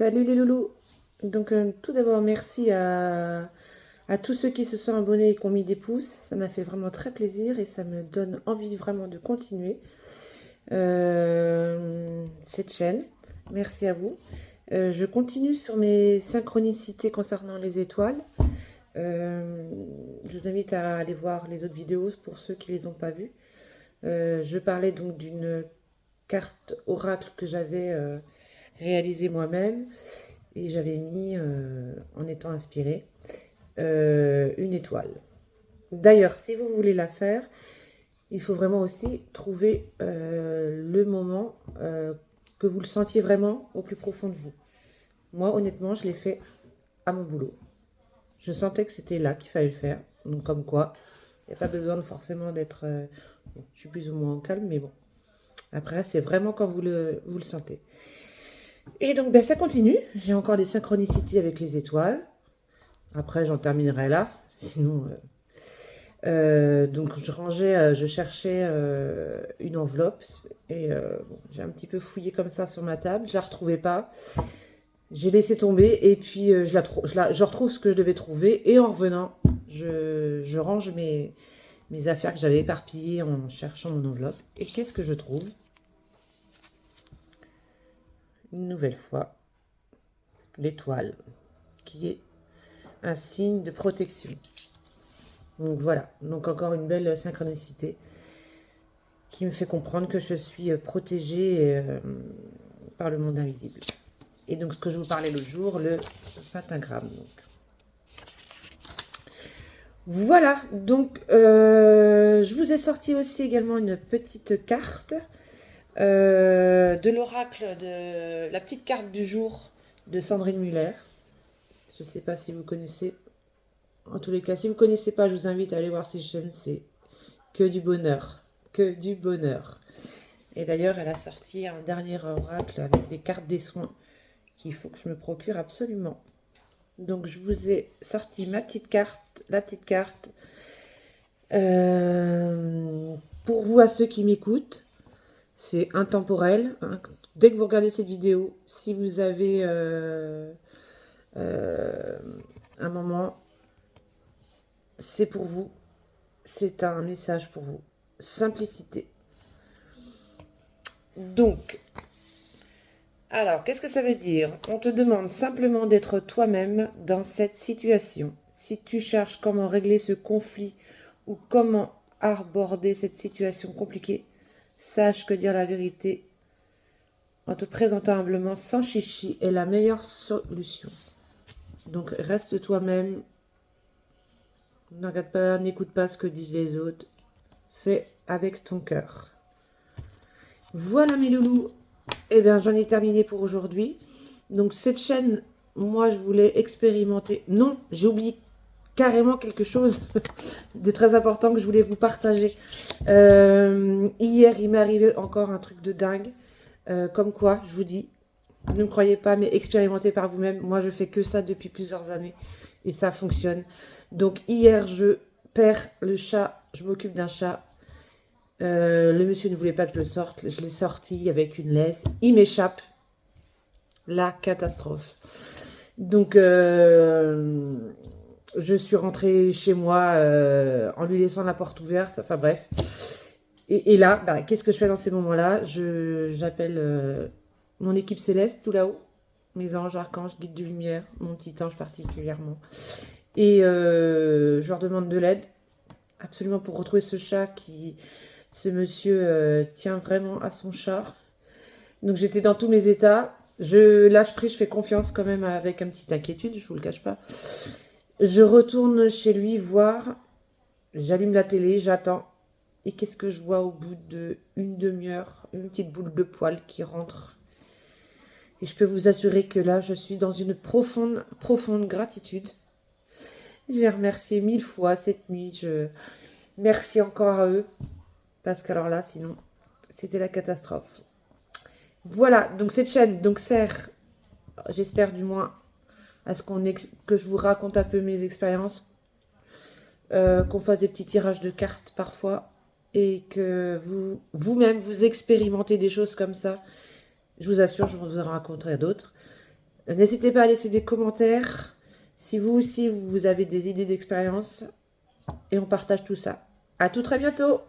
Salut les loulous. Donc tout d'abord merci à tous ceux qui se sont abonnés et qui ont mis des pouces. Ça m'a fait vraiment très plaisir et ça me donne envie vraiment de continuer cette chaîne. Merci à vous. Je continue sur mes synchronicités concernant les étoiles. Je vous invite à aller voir les autres vidéos pour ceux qui ne les ont pas vues. Je parlais donc d'une carte oracle que j'avais réalisée moi-même et j'avais mis, en étant inspirée, une étoile. D'ailleurs, si vous voulez la faire, il faut vraiment aussi trouver le moment que vous le sentiez vraiment au plus profond de vous. Moi, honnêtement, je l'ai fait à mon boulot. Je sentais que c'était là qu'il fallait le faire. Donc, comme quoi, il n'y a pas besoin de forcément d'être... bon, je suis plus ou moins calme, mais bon. Après, c'est vraiment quand vous le sentez. Et donc, ben, ça continue. J'ai encore des synchronicités avec les étoiles. Après, j'en terminerai là. Sinon... donc je cherchais une enveloppe et bon, j'ai un petit peu fouillé comme ça sur ma table, je la retrouvais pas, j'ai laissé tomber et puis je retrouve ce que je devais trouver et en revenant je range mes affaires que j'avais éparpillées en cherchant mon enveloppe et qu'est-ce que je trouve? Une nouvelle fois l'étoile qui est un signe de protection. Donc voilà, donc encore une belle synchronicité qui me fait comprendre que je suis protégée par le monde invisible. Et donc ce que je vous parlais l'autre jour, le pentagramme. Donc. Voilà, donc je vous ai sorti aussi également une petite carte de l'oracle, de la petite carte du jour de Sandrine Muller. Je ne sais pas si vous connaissez. En tous les cas, si vous ne connaissez pas, je vous invite à aller voir ses chaînes, c'est que du bonheur. Que du bonheur. Et d'ailleurs, elle a sorti un dernier oracle avec des cartes des soins qu'il faut que je me procure absolument. Donc, je vous ai sorti ma petite carte, la petite carte. Pour vous, à ceux qui m'écoutent, c'est intemporel. Hein. Dès que vous regardez cette vidéo, si vous avez un moment, c'est pour vous. C'est un message pour vous. Simplicité. Donc, alors, qu'est-ce que ça veut dire? On te demande simplement d'être toi-même dans cette situation. Si tu cherches comment régler ce conflit ou comment aborder cette situation compliquée, sache que dire la vérité en te présentant humblement sans chichi est la meilleure solution. Donc, reste toi-même. Ne regarde pas, n'écoute pas ce que disent les autres. Fais avec ton cœur. Voilà mes loulous. Eh bien, j'en ai terminé pour aujourd'hui. Donc, cette chaîne, moi, je voulais expérimenter. Non, j'ai oublié carrément quelque chose de très important que je voulais vous partager. Hier, il m'est arrivé encore un truc de dingue. Comme quoi, je vous dis, ne me croyez pas, mais expérimentez par vous-même. Moi, je fais que ça depuis plusieurs années et ça fonctionne. Donc, hier, je perds le chat. Je m'occupe d'un chat. Le monsieur ne voulait pas que je le sorte. Je l'ai sorti avec une laisse. Il m'échappe. La catastrophe. Donc, je suis rentrée chez moi en lui laissant la porte ouverte. Enfin bref. Et là, bah, qu'est-ce que je fais dans ces moments-là? J'appelle mon équipe céleste tout là-haut. Mes anges, archanges, guides de lumière. Mon petit ange particulièrement. Et je leur demande de l'aide. Absolument pour retrouver ce chat qui... Ce monsieur tient vraiment à son chat. Donc j'étais dans tous mes états. Je lâche prise, je fais confiance quand même avec une petite inquiétude, je vous le cache pas. Je retourne chez lui voir. J'allume la télé, j'attends. Et qu'est-ce que je vois au bout d'une demi-heure? Une petite boule de poil qui rentre. Et je peux vous assurer que là, je suis dans une profonde, profonde gratitude. J'ai remercié 1000 fois cette nuit. Merci encore à eux. Parce qu'alors là, sinon, c'était la catastrophe. Voilà, donc cette chaîne sert, j'espère du moins, à ce que je vous raconte un peu mes expériences, qu'on fasse des petits tirages de cartes parfois, et que vous-même, vous expérimentez des choses comme ça. Je vous assure, je vous en raconterai d'autres. N'hésitez pas à laisser des commentaires si vous aussi vous avez des idées d'expérience et on partage tout ça. À tout très bientôt!